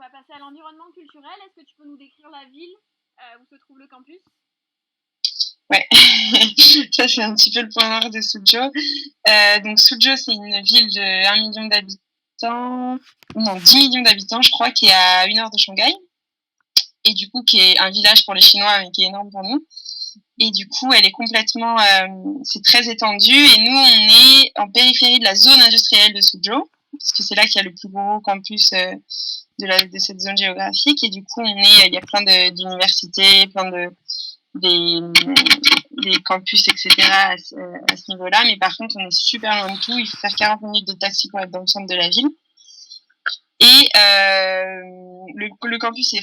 va passer à l'environnement culturel. Est-ce que tu peux nous décrire la ville où se trouve le campus? Ouais, ça c'est un petit peu le point noir de Suzhou. Donc Suzhou, c'est une ville de 1 million d'habitants, non 10 millions d'habitants, je crois, qui est à 1 heure de Shanghai, et du coup qui est un village pour les Chinois, mais qui est énorme pour nous. Et du coup, elle est complètement, c'est très étendu. Et nous, on est en périphérie de la zone industrielle de Suzhou, parce que c'est là qu'il y a le plus gros campus de cette zone géographique. Et du coup, il y a plein d'universités, plein des, des campus, etc. à ce niveau-là. Mais par contre, on est super loin de tout. Il faut faire 40 minutes de taxi pour être dans le centre de la ville. Et le campus,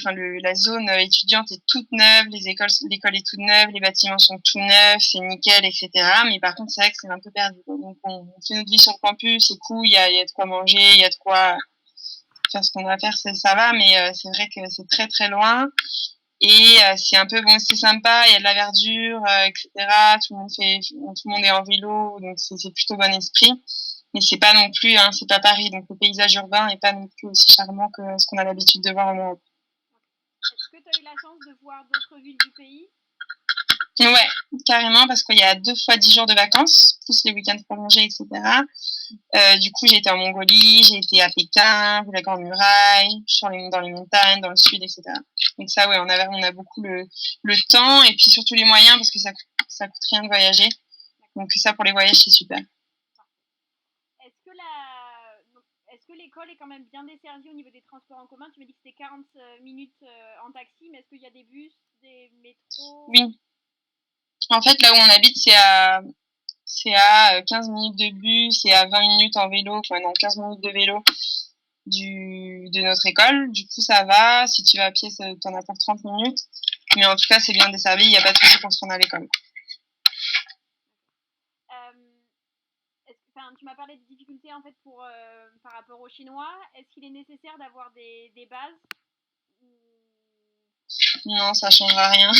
la zone étudiante est toute neuve, l'école est toute neuve, les bâtiments sont tout neufs, c'est nickel, etc. Mais par contre, c'est vrai que c'est un peu perdu. Donc, on fait notre vie sur le campus, c'est cool, il y a de quoi manger, il y a de quoi faire ce qu'on doit faire, ça va, mais c'est vrai que c'est très très loin. Et c'est un peu, bon, c'est sympa, il y a de la verdure, etc. Tout le monde est en vélo, donc c'est plutôt bon esprit. Mais c'est pas non plus, hein, c'est pas Paris, donc le paysage urbain est pas non plus aussi charmant que ce qu'on a l'habitude de voir en Europe. Est-ce que tu as eu la chance de voir d'autres villes du pays? Ouais, carrément, parce qu'il y a 2 fois 10 jours de vacances, plus les week-ends prolongés, etc. Du coup, j'ai été en Mongolie, j'ai été à Pékin, vu la Grande Muraille, dans les montagnes, dans le sud, etc. Donc ça, ouais, on a beaucoup le temps et puis surtout les moyens, parce que ça coûte rien de voyager. Donc ça, pour les voyages, c'est super. Est-ce que est-ce que l'école est quand même bien desservie au niveau des transports en commun? Tu m'as dit que c'était 40 minutes en taxi, mais est-ce qu'il y a des bus, des métros? Oui. En fait, là où on habite, c'est à 15 minutes de bus et à 20 minutes en vélo, enfin non, 15 minutes de vélo de notre école. Du coup, ça va. Si tu vas à pied, t'en as pour 30 minutes. Mais en tout cas, c'est bien desservi. Il n'y a pas de souci pour se rendre à l'école. Tu m'as parlé de difficultés en fait par rapport aux Chinois. Est-ce qu'il est nécessaire d'avoir des bases? Non, ça changera rien.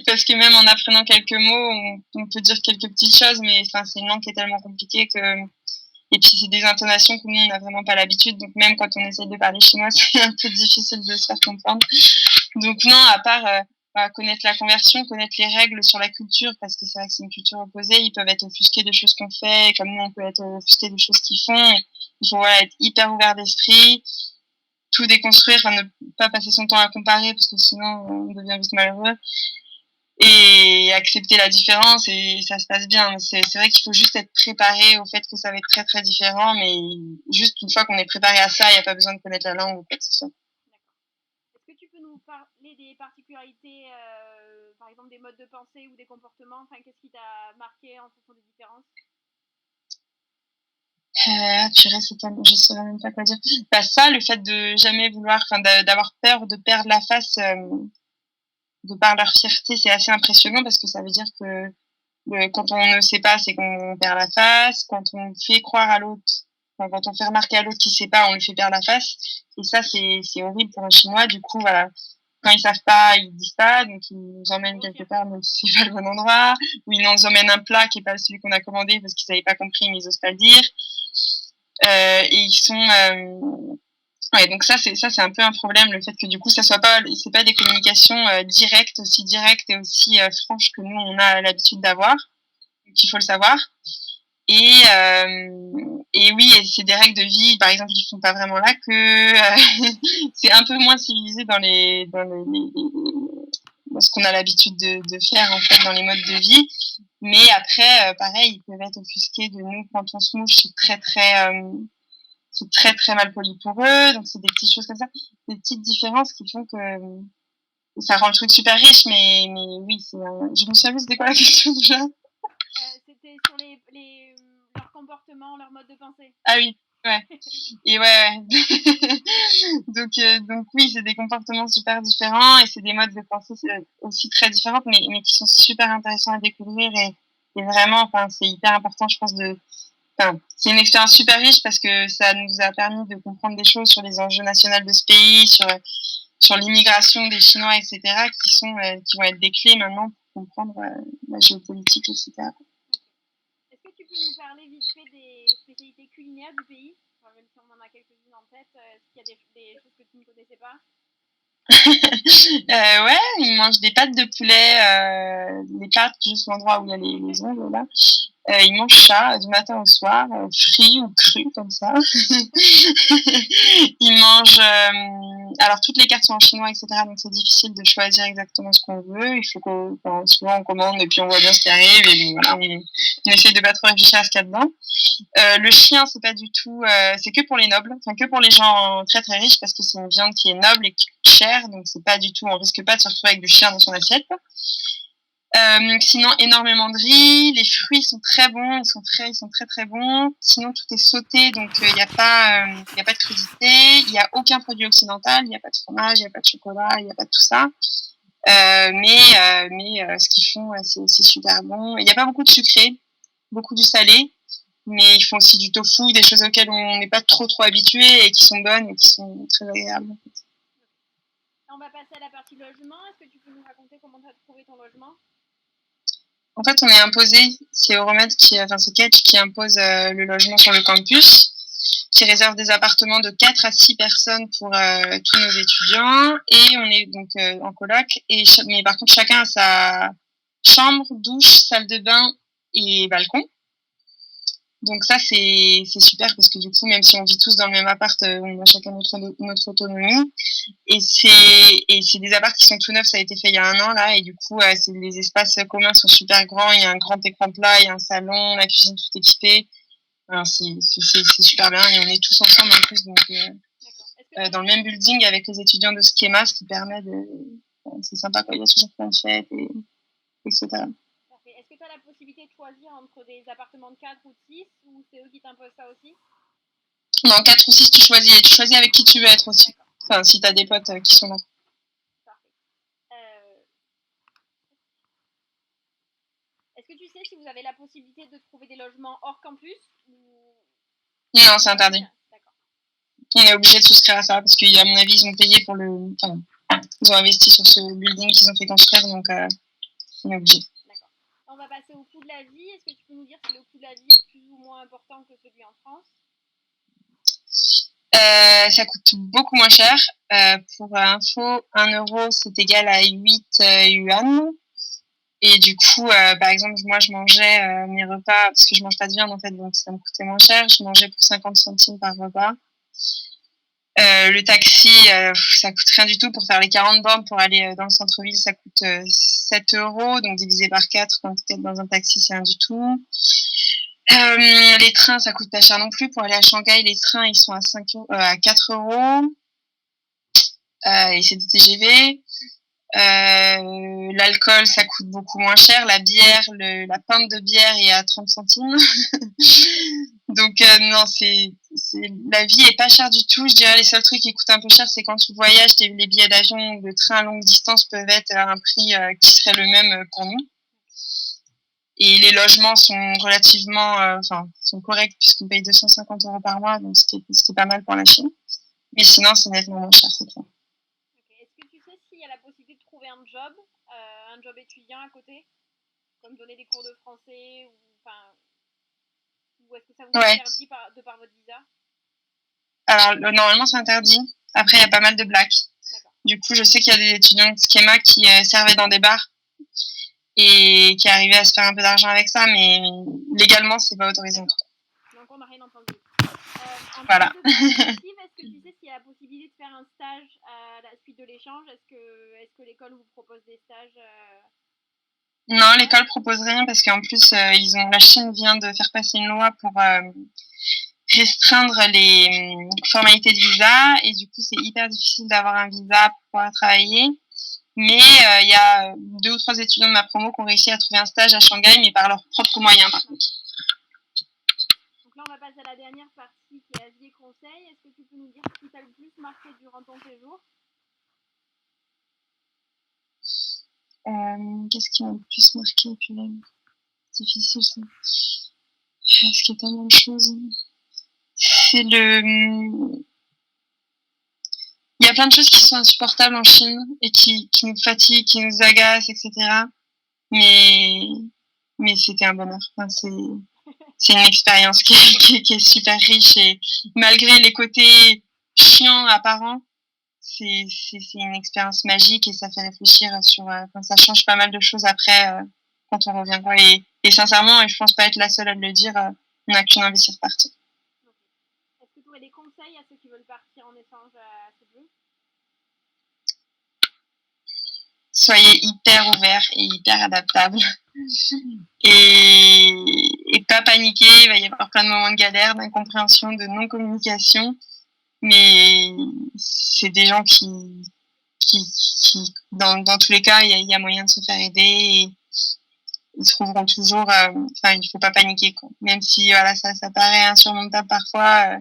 Parce que même en apprenant quelques mots, on peut dire quelques petites choses, mais c'est une langue qui est tellement compliquée que. Et puis, c'est des intonations que nous, on n'a vraiment pas l'habitude. Donc, même quand on essaie de parler chinois, c'est un peu difficile de se faire comprendre. Donc, non, à part connaître la conversion, connaître les règles sur la culture, parce que c'est vrai que c'est une culture opposée, ils peuvent être offusqués de choses qu'on fait, et comme nous, on peut être offusqués de choses qu'ils font. Il faut être hyper ouvert d'esprit, tout déconstruire, ne pas passer son temps à comparer, parce que sinon, on devient vite malheureux. Et accepter la différence, et ça se passe bien. C'est vrai qu'il faut juste être préparé au fait que ça va être très très différent, mais juste une fois qu'on est préparé à ça, il n'y a pas besoin de connaître la langue ou quoi que ce soit. Est-ce que tu peux nous parler des particularités, par exemple des modes de pensée ou des comportements? Qu'est-ce qui t'a marqué en fonction des différences? Purée, je saurais même pas quoi dire. Bah ça, le fait de jamais vouloir, d'avoir peur de perdre la face de par leur fierté, c'est assez impressionnant parce que ça veut dire que quand on ne sait pas, c'est qu'on perd la face. Quand on fait croire à l'autre, quand on fait remarquer à l'autre qu'il sait pas, on lui fait perdre la face. Et ça, c'est horrible pour un Chinois. Du coup, voilà. Quand ils savent pas, ils disent pas, donc ils nous emmènent quelque part, même si c'est pas le bon endroit, ou ils nous emmènent un plat qui est pas celui qu'on a commandé parce qu'ils avaient pas compris, mais ils osent pas le dire. Et ils sont, ouais, donc ça c'est un peu un problème, le fait que du coup c'est pas des communications aussi directes et aussi franches que nous on a l'habitude d'avoir. Donc il faut le savoir. Et oui, et c'est des règles de vie, par exemple, qui sont pas vraiment là que c'est un peu moins civilisé dans ce qu'on a l'habitude de faire en fait dans les modes de vie. Mais après, pareil, ils peuvent être offusqués de nous quand on se mouche, c'est très très mal poli pour eux. Donc c'est des petites choses comme ça, des petites différences qui font que ça rend le truc super riche. Mais oui, je me souviens plus c'était quoi la question déjà. C'était sur leur comportement, leur mode de pensée. Ah oui, ouais. Et ouais. Donc oui, c'est des comportements super différents et c'est des modes de pensée aussi très différents, mais qui sont super intéressants à découvrir et vraiment, c'est hyper important, je pense, c'est une expérience super riche parce que ça nous a permis de comprendre des choses sur les enjeux nationaux de ce pays, sur l'immigration des Chinois, etc., qui vont être des clés maintenant pour comprendre la géopolitique, etc. Est-ce que tu peux nous parler vite fait des spécialités culinaires du pays? même si on en a quelques-unes en tête, est-ce qu'il y a des choses que tu ne connaissais pas? Ouais, ils mangent des pâtes de poulet, les pâtes, juste l'endroit où il y a les ongles, là. Ils mangent ça du matin au soir, frit ou cru, comme ça. Ils mangent... alors, toutes les cartes sont en chinois, etc. Donc, c'est difficile de choisir exactement ce qu'on veut. Il faut souvent, on commande et puis on voit bien ce qui arrive. Et voilà, on essaie de pas trop réfléchir à ce qu'il y a dedans. Le chien, c'est pas du tout... c'est que pour les nobles, enfin, que pour les gens très très riches, parce que c'est une viande qui est noble et qui coûte cher. Donc, c'est pas du tout... On risque pas de se retrouver avec du chien dans son assiette. Sinon, énormément de riz. Les fruits sont très bons, ils sont très très bons. Sinon, tout est sauté, donc il n'y a pas de crudité. Il n'y a aucun produit occidental. Il n'y a pas de fromage, il n'y a pas de chocolat, il n'y a pas de tout ça. Mais ce qu'ils font, c'est aussi super bon. Il n'y a pas beaucoup de sucré, beaucoup du salé. Mais ils font aussi du tofu, des choses auxquelles on n'est pas trop habitué et qui sont bonnes et qui sont très agréables. On va passer à la partie logement. Est-ce que tu peux nous raconter comment tu as trouvé ton logement? En fait, on est imposé, c'est Euromed c'est Catch qui impose le logement sur le campus, qui réserve des appartements de 4 à 6 personnes pour tous nos étudiants. Et on est donc en coloc. Mais par contre, chacun a sa chambre, douche, salle de bain et balcon. Donc ça, c'est super parce que du coup, même si on vit tous dans le même appart, on a chacun notre autonomie. Et c'est des apparts qui sont tout neufs, ça a été fait il y a 1 an là, et du coup, les espaces communs sont super grands. Il y a un grand écran plat, il y a un salon, la cuisine tout équipée. Alors, c'est super bien et on est tous ensemble en plus, donc dans le même building avec les étudiants de Schema, ce qui permet de... c'est sympa quoi, il y a toujours plein de fêtes, etc. Est-ce que tu as la possibilité de choisir entre des appartements de 4 ou de 6 ou c'est eux qui t'imposent ça aussi? Non, 4 ou 6, tu choisis, et tu choisis avec qui tu veux être aussi. Enfin, si tu as des potes qui sont là. Parfait. Est-ce que tu sais si vous avez la possibilité de trouver des logements hors campus ou... Non, c'est interdit. D'accord. On est obligé de souscrire à ça parce qu'à mon avis, ils ont payé pour le... Enfin, ils ont investi sur ce building qu'ils ont fait construire, donc on est obligé. D'accord. On va passer au coût de la vie. Est-ce que tu peux nous dire si le coût de la vie est plus ou moins important que celui en France? Ça coûte beaucoup moins cher. Pour info, 1 euro, c'est égal à 8 yuan. Et du coup, par exemple, moi, je mangeais mes repas, parce que je mange pas de viande, en fait, donc ça me coûtait moins cher. Je mangeais pour 50 centimes par repas. Le taxi, ça coûte rien du tout. Pour faire les 40 bornes, pour aller dans le centre-ville, ça coûte 7 euros. Donc, divisé par 4, quand tu es dans un taxi, c'est rien du tout. Les trains, ça coûte pas cher non plus. Pour aller à Shanghai, les trains, ils sont à 4 euros. Et c'est des TGV. L'alcool, ça coûte beaucoup moins cher. La bière, la pinte de bière est à 30 centimes. Donc, non, la vie est pas chère du tout. Je dirais les seuls trucs qui coûtent un peu cher, c'est quand tu voyages, les billets d'avion ou de train à longue distance peuvent être à un prix qui serait le même pour nous. Et les logements sont relativement, sont corrects puisqu'on paye 250 euros par mois, donc c'était pas mal pour la Chine. Mais sinon, c'est nettement moins cher, c'est clair. Est-ce que tu sais s'il y a la possibilité de trouver un job étudiant à côté, comme donner des cours de français ou est-ce que ça vous est interdit de par votre visa? Alors, normalement, c'est interdit. Après, il y a pas mal de blagues. Du coup, je sais qu'il y a des étudiants de Schema qui servaient dans des bars et qui arrivaient à se faire un peu d'argent avec ça, mais légalement, c'est pas autorisé. Donc, on n'a rien entendu. Voilà. Est-ce que tu sais s'il y a la possibilité de faire un stage à la suite de l'échange? Est-ce que l'école vous propose des stages? Non, l'école propose rien parce qu'en plus, la Chine vient de faire passer une loi pour restreindre les formalités de visa et du coup, c'est hyper difficile d'avoir un visa pour pouvoir travailler. Mais il y a 2 ou 3 étudiants de ma promo qui ont réussi à trouver un stage à Shanghai, mais par leurs propres moyens, par contre. Donc là, on va passer à la dernière partie qui est avis et conseils. Est-ce que tu peux nous dire ce qui t'a le plus marqué durant ton séjour? Qu'est-ce qui m'a le plus marqué? C'est difficile, ça. Parce qu'il y a tellement de choses. Il y a plein de choses qui sont insupportables en Chine et qui nous fatiguent, qui nous agacent, etc. Mais c'était un bonheur. Enfin, c'est une expérience qui est super riche et malgré les côtés chiants apparents, c'est une expérience magique et ça fait réfléchir sur, ça change pas mal de choses après quand on revient. Et sincèrement, et je pense pas être la seule à le dire, on n'a qu'une envie de repartir. Okay. Est-ce que tu aurais des conseils à ceux qui veulent partir en échange à ce jeu? Soyez hyper ouverts et hyper adaptables. Et pas paniquer, il va y avoir plein de moments de galère, d'incompréhension, de non-communication. Mais c'est des gens qui dans tous les cas, il y a moyen de se faire aider et ils trouveront toujours, il faut pas paniquer, quoi. Même si, voilà, ça paraît insurmontable parfois,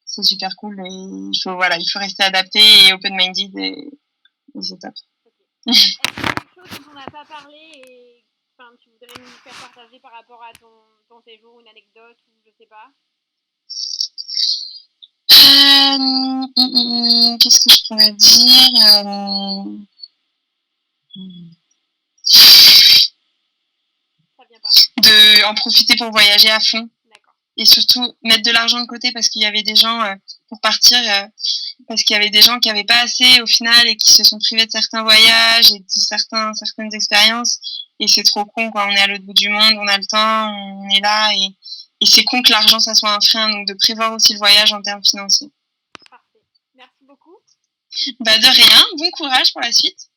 c'est super cool et il faut rester adapté et open-minded et c'est top. Okay. Est-ce qu'il y a quelque chose dont on n'a pas parlé et tu voudrais nous faire partager par rapport à ton séjour, une anecdote ou je sais pas? Qu'est-ce que je pourrais dire Ça vient pas. En profiter pour voyager à fond. D'accord. Et surtout mettre de l'argent de côté parce qu'il y avait des gens pour partir parce qu'il y avait des gens qui n'avaient pas assez au final et qui se sont privés de certains voyages et de certaines expériences et c'est trop con quoi. On est à l'autre bout du monde, on a le temps, on est là et c'est con que l'argent ça soit un frein, donc de prévoir aussi le voyage en termes financiers. Parfait. Merci beaucoup. De rien, bon courage pour la suite.